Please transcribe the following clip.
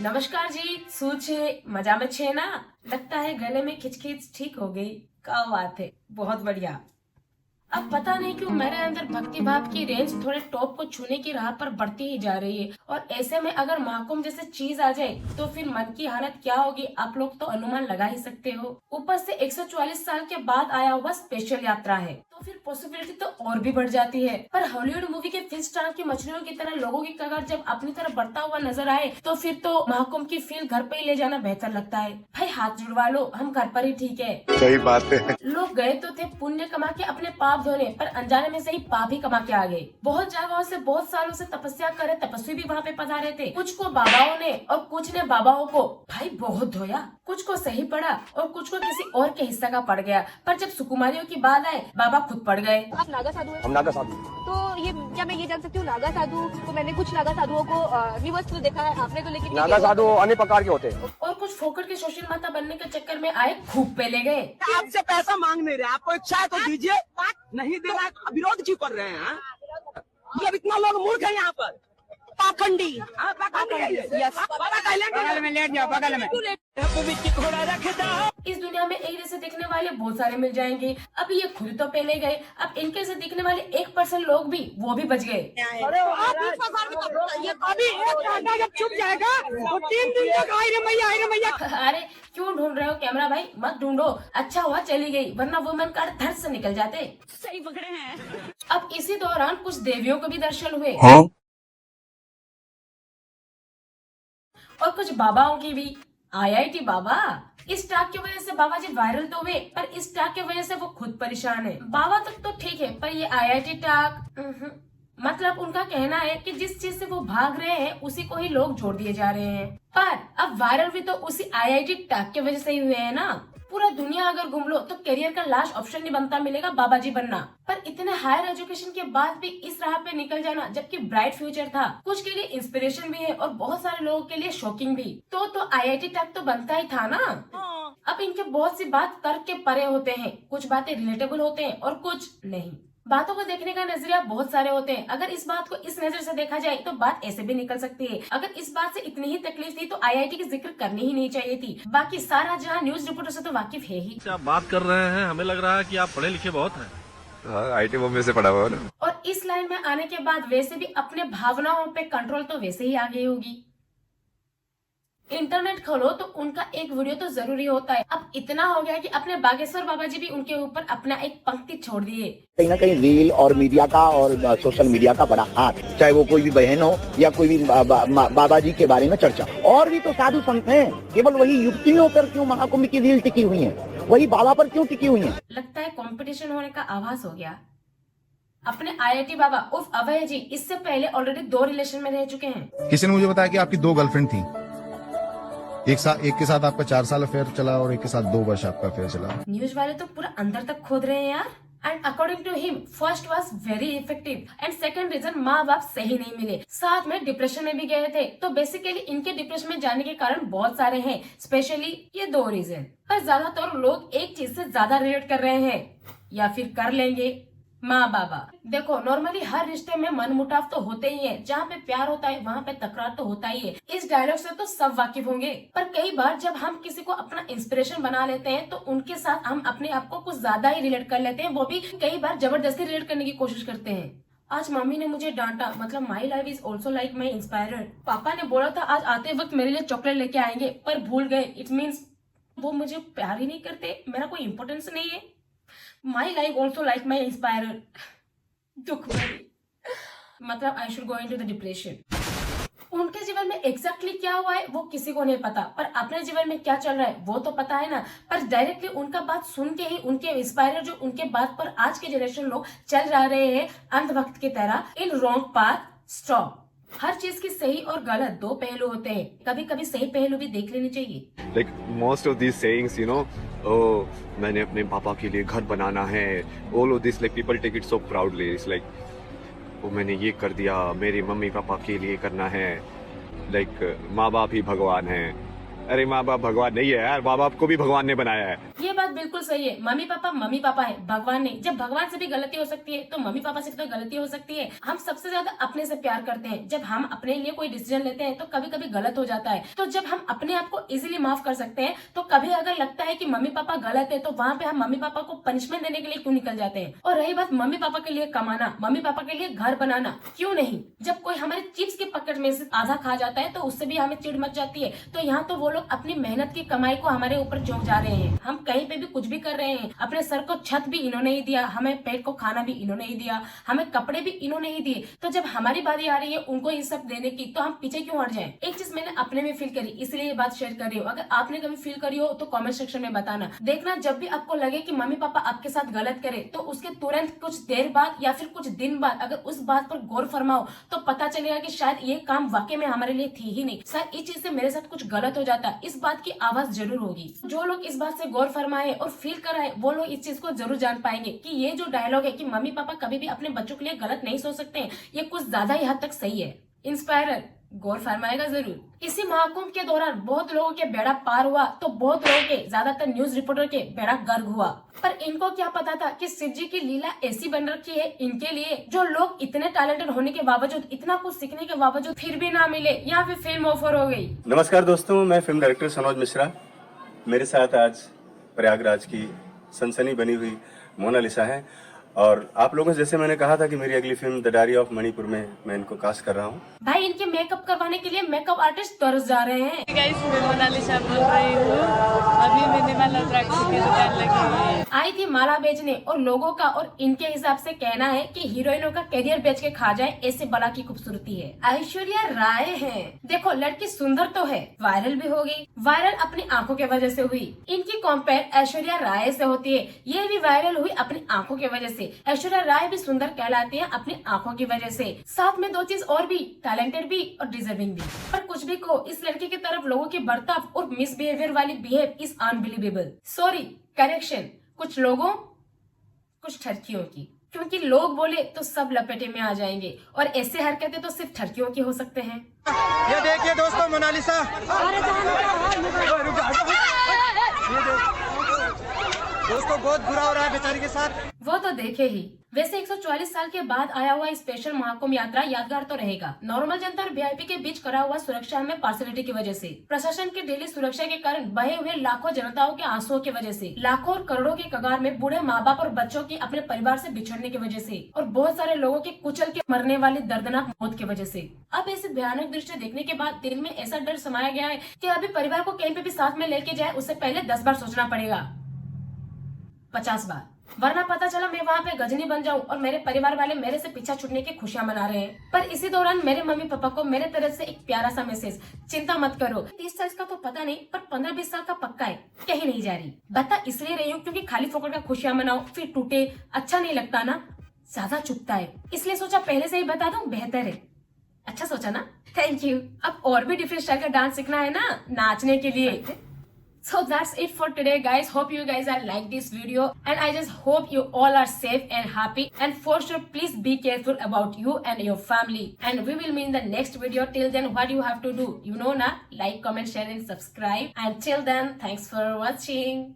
नमस्कार जी, सूचे मजा में छे ना। लगता है गले में खिचखिच ठीक हो गई। क्या बात है, बहुत बढ़िया। अब पता नहीं क्यों मेरे अंदर भक्ति भाव की रेंज थोड़े टॉप को छूने की राह पर बढ़ती ही जा रही है। और ऐसे में अगर महाकुंभ जैसे चीज आ जाए तो फिर मन की हालत क्या होगी, आप लोग तो अनुमान लगा ही सकते हो। ऊपर से 144 साल के बाद आया हुआ स्पेशल यात्रा है, तो फिर पॉसिबिलिटी तो और भी बढ़ जाती है। पर हॉलीवुड मूवी के फिल्म स्टार की मछलियों की तरह लोगों की कगार जब अपनी तरफ बढ़ता हुआ नजर आए तो फिर तो महाकुंभ की फील घर पे ही ले जाना बेहतर लगता है। भाई हाथ जुड़वा लो, हम घर पर ही ठीक है। सही बात है। लोग गए तो थे पुण्य कमा के अपने पाप धोने, पर अनजाने में से ही पाप ही कमा के आ गए। बहुत जगहों से बहुत सालों से तपस्या करे तपस्वी भी वहाँ पे पधारे थे। कुछ को बाबाओं ने और कुछ ने बाबाओं को भाई बहुत धोया। कुछ को सही पड़ा और कुछ को किसी और के हिस्सा का पड़ गया। पर जब सुकुमारियों की बात आए, बाबा खुद पड़ गए। आप नागा साधु हैं? हम नागा साधु। तो ये क्या मैं ये जान सकती हूँ नागा साधु को मैंने कुछ नागा साधुओं को रिवर्स में देखा है, आपने तो लेकिन नागा साधु अन्य प्रकार के होते हैं। और कुछ फोकट के सोशल माता बनने के चक्कर में आए, खूब पे ले गए। आपसे पैसा मांग नहीं रहे, आपको इच्छा है तो दीजिए, नहीं दे रहा है विरोध क्यों कर रहे हैं? मतलब इतना लोग मूर्ख है यहाँ पर। पाखंडी यस, बगल में लेट जाओ, बगल में घोड़ा रखता। इस दुनिया में एक जैसे दिखने वाले बहुत सारे मिल जाएंगे। अब ये खुद तो पहले गए, अब इनके से दिखने वाले 1% लोग भी वो भी बच गए। अभी एक घंटा जब चुप जाएगा तो 3 दिन तक आई रे मैया, आई रे मैया। अरे क्यों ढूंढ रहे हो कैमरा भाई, मत ढूंढो। अच्छा हुआ चली गई, वरना वुमेन कार्ड धड़ से निकल जाते। सही पकड़े हैं। अब इसी दौरान कुछ देवियों को भी दर्शन हुए और कुछ बाबाओं की भी। आईआईटी बाबा, इस टाक की वजह से बाबा जी वायरल तो हुए, पर इस टाक की वजह से वो खुद परेशान है। बाबा तक तो ठीक है, पर ये आईआईटी टाक मतलब उनका कहना है कि जिस चीज से वो भाग रहे हैं उसी को ही लोग जोड़ दिए जा रहे हैं। पर अब वायरल भी तो उसी आईआईटी टाक की वजह से ही हुए हैं ना। पूरा दुनिया अगर घूम लो तो करियर का लास्ट ऑप्शन नहीं बनता मिलेगा बाबा जी बनना। पर इतने हायर एजुकेशन के बाद भी इस राह पे निकल जाना, जबकि ब्राइट फ्यूचर था, कुछ के लिए इंस्पिरेशन भी है और बहुत सारे लोगों के लिए शॉकिंग भी। तो आईआईटी तक तो बनता ही था ना। अब इनके बहुत सी बात तर्क के परे होते हैं, कुछ बातें रिलेटेबल होते हैं और कुछ नहीं। बातों को देखने का नजरिया बहुत सारे होते हैं। अगर इस बात को इस नजर से देखा जाए तो बात ऐसे भी निकल सकती है। अगर इस बात से इतनी ही तकलीफ थी तो आईआईटी की जिक्र करनी ही नहीं चाहिए थी। बाकी सारा जहां न्यूज रिपोर्टर से तो वाकिफ है ही। आप बात कर रहे हैं, हमें लग रहा है कि आप पढ़े लिखे बहुत हैं। आईटी बॉम्बे से पढ़ा हुआ ना। और इस लाइन में आने के बाद वैसे भी अपने भावनाओं पे कंट्रोल तो वैसे ही आ गई होगी। इंटरनेट खोलो तो उनका एक वीडियो तो जरूरी होता है। अब इतना हो गया कि अपने बागेश्वर बाबा जी भी उनके ऊपर अपना एक पंक्ति छोड़ दिए। कहीं ना कहीं रील और मीडिया का और सोशल मीडिया का बड़ा हाथ, चाहे वो कोई भी बहन हो या कोई भी बाबा जी के बारे में चर्चा। और भी तो साधु संत हैं, केवल वही युक्तियों पर क्यों महाकुंभ की रील टिकी हुई है, वही बाबा पर क्यों टिकी हुई है? लगता है कंपटीशन होने का आभास हो गया। अपने आईआईटी बाबा उर्फ अभय जी इससे पहले ऑलरेडी 2 रिलेशन में रह चुके हैं। किसी ने मुझे बताया कि आपकी 2 गर्लफ्रेंड थी। एक के साथ आपका 4 साल अफेयर चला और एक के साथ 2 वर्ष आपका अफेयर चला। न्यूज वाले तो पूरा अंदर तक खोद रहे हैं यार। And according to him, first was very effective and second reason माँ बाप सही नहीं मिले, साथ में डिप्रेशन में भी गए थे। तो बेसिकली इनके डिप्रेशन में जाने के कारण बहुत सारे हैं, स्पेशली ये 2 रीजन। पर ज्यादातर लोग एक चीज से ज्यादा रिलेट कर रहे हैं या फिर कर लेंगे, माँ बाबा। देखो नॉर्मली हर रिश्ते में मनमुटाव तो होते ही है, जहाँ पे प्यार होता है वहाँ पे तकरार तो होता ही है। इस डायलॉग से तो सब वाकिफ होंगे। पर कई बार जब हम किसी को अपना इंस्पिरेशन बना लेते हैं तो उनके साथ हम अपने आप को कुछ ज्यादा ही रिलेट कर लेते हैं, वो भी कई बार जबरदस्ती रिलेट करने की कोशिश करते हैं। आज मम्मी ने मुझे डांटा, मतलब my life is also like my inspirer. पापा ने बोला था आज आते वक्त मेरे लिए चॉकलेट लेके आएंगे, पर भूल गए। इट मीन्स वो मुझे प्यार ही नहीं करते, मेरा कोई इम्पोर्टेंस नहीं है। My life also like my inspirer. दुख भरी, मतलब I should go into the depression. उनके जीवन में एग्जैक्टली क्या हुआ है वो किसी को नहीं पता, पर अपने जीवन में क्या चल रहा है वो तो पता है ना। पर डायरेक्टली उनका बात सुन के ही उनके इंस्पायरर जो उनके बात पर आज के जनरेशन लोग चल रहे हैं अंधभक्त की तरह, इन रॉन्ग पाथ स्टॉप। हर चीज की सही और गलत 2 पहलू होते हैं, कभी कभी सही पहलू भी देख लेनी चाहिए। Like most of these sayings, you know, oh, मैंने अपने पापा के लिए घर बनाना है, all of this like people take it so proudly. It's like, oh, मैंने ये कर दिया, मेरे मम्मी पापा के लिए करना है। Like माँ बाप ही भगवान है। अरे माँ बाप भगवान नहीं है यार, माँ बाप को भी भगवान ने बनाया है। ये बात बिल्कुल सही है। मम्मी पापा है, भगवान नहीं। जब भगवान से भी गलती हो सकती है तो मम्मी पापा से भी तो गलती हो सकती है। हम सबसे ज्यादा अपने से प्यार करते हैं। जब हम अपने लिए कोई डिसीजन लेते हैं तो कभी कभी गलत हो जाता है। तो जब हम अपने आप को इजीली माफ कर सकते हैं तो कभी अगर लगता है कि मम्मी पापा गलत है तो वहाँ पे हम मम्मी पापा को पनिशमेंट देने के लिए क्यों निकल जाते हैं। और रही बात मम्मी पापा के लिए कमाना, मम्मी पापा के लिए घर बनाना, क्यों नहीं। जब कोई हमारे चिप्स के पैकेट में से आधा खा जाता है तो उससे भी हमें चिढ़ मच जाती है। तो यहाँ तो वो लोग अपनी मेहनत की कमाई को हमारे ऊपर झोंक जा रहे हैं। हम कहीं पे भी कुछ भी कर रहे हैं, अपने सर को छत भी इन्होंने ही दिया, हमें पेट को खाना भी इन्होंने ही दिया, हमें कपड़े भी इन्होंने ही दिए। तो जब हमारी बारी आ रही है उनको ये सब देने की तो हम पीछे क्यों हट जाएं। एक चीज मैंने अपने में फील करी, इसलिए ये बात शेयर कर रही हूँ। अगर आपने कभी फील करी हो तो कमेंट सेक्शन में बताना। देखना, जब भी आपको लगे कि मम्मी पापा आपके साथ गलत करे तो उसके तुरंत कुछ देर बाद या फिर कुछ दिन बाद अगर उस बात पर गौर फरमाओ तो पता चलेगा कि शायद ये काम वाकई में हमारे लिए थी ही नहीं। शायद इस चीज से मेरे साथ कुछ गलत हो जाता, इस बात की आवाज जरूर होगी। जो लोग इस बात से गौर फरमाए और फील कराए वो लोग इस चीज को जरूर जान पाएंगे कि ये जो डायलॉग है कि मम्मी पापा कभी भी अपने बच्चों के लिए गलत नहीं सोच सकते हैं, ये कुछ ज्यादा ही हद तक सही है। इंस्पायरर गौर फरमाएगा जरूर। इसी महाकुंभ के दौरान बहुत लोगों के बेड़ा पार हुआ तो बहुत लोगों के, ज्यादातर न्यूज रिपोर्टर के बेड़ा गर्क हुआ। पर इनको क्या पता था कि शिव जी की लीला ऐसी बन रखी है इनके लिए, जो लोग इतने टैलेंटेड होने के बावजूद, इतना कुछ सीखने के बावजूद फिर भी ना मिले या फिर फिल्म ऑफर हो गई। नमस्कार दोस्तों, मैं फिल्म डायरेक्टर सनोज मिश्रा। मेरे साथ आज प्रयागराज की सनसनी बनी हुई मोनालिसा है और आप लोगों से जैसे मैंने कहा था कि मेरी अगली film the diary of Manipur में मैं इनको कास्ट कर रहा हूँ। भाई इनके मेकअप करवाने के लिए मेकअप आर्टिस्ट तरस जा रहे हैं। गाइस, मैं मोनालिसा बोल रही हूँ। अभी मैंने माला द्राक्षी की दुकान लगी हुई है। आई थी माला बेचने और लोगों का और इनके हिसाब से कहना है कि हीरोइनों का करियर बेच के खा जाए, ऐसे बला की खूबसूरती है। ऐश्वर्या राय है। देखो लड़की सुंदर तो है, वायरल भी हो गई। वायरल अपनी आंखों के वजह से हुई। इनकी कंपेयर ऐश्वर्या राय से होती है, ये भी वायरल हुई अपनी आंखों की वजह से। ऐश्वर्या राय भी सुंदर कहलाती है अपनी आंखों की वजह से। साथ में दो चीज और भी, टैलेंटेड भी और डिजर्विंग भी। पर कुछ भी को इस लड़की की तरफ लोगों के बर्ताव और मिसबिहेवियर वाली behave is unbelievable. Sorry, correction, कुछ लोगों कुछ ठरकियों की, क्योंकि लोग बोले तो सब लपेटे में आ जाएंगे और ऐसे हरकतें तो सिर्फ ठरकियों की हो सकते हैं। ये देखिए दोस्तों, मोनालिसा। दोस्तों बहुत बुरा हो रहा है बेचारी के साथ। वो तो देखे ही। वैसे 144 साल के बाद आया हुआ स्पेशल महाकुंभ यात्रा यादगार तो रहेगा। नॉर्मल जनता और वीआईपी के बीच करा हुआ सुरक्षा में पार्सलिटी की वजह से, प्रशासन की ढीली सुरक्षा के कारण बहे हुए लाखों जनताओं के आंसुओं की वजह से, लाखों और करोड़ों के कगार में बूढ़े माँ बाप और बच्चों की अपने परिवार से बिछड़ने की वजह से, और बहुत सारे लोगों के कुचल के मरने वाली दर्दनाक मौत की वजह से। अब ऐसे भयानक दृश्य देखने के बाद दिल में ऐसा डर समाया गया है कि अभी परिवार को कहीं पे भी साथ में लेके जाए उससे पहले 10 बार सोचना पड़ेगा, 50 बार, वरना पता चला मैं वहाँ पे गजनी बन जाऊं और मेरे परिवार वाले मेरे से पीछा छूटने की खुशियां मना रहे हैं। पर इसी दौरान मेरे मम्मी पापा को मेरे तरफ से एक प्यारा सा मैसेज, चिंता मत करो। 30 साल का तो पता नहीं पर 15-20 साल का पक्का है, कहीं नहीं जा रही। बता इसलिए रही हूँ क्योंकि खाली फोकट का खुशियां मनाओ फिर टूटे, अच्छा नहीं लगता ना, ज्यादा चुभता है, इसलिए सोचा पहले से ही बता दूं, बेहतर है। अच्छा सोचा ना, थैंक यू। अब और भी डिफरेंट स्टाइल का डांस सीखना है ना नाचने के लिए। So that's it for today guys. Hope you guys are like this video and I just hope you all are safe and happy, and for sure please be careful about you and your family, and we will meet in the next video. Till then what you have to do, you know na, like, comment, share and subscribe. Until then, thanks for watching.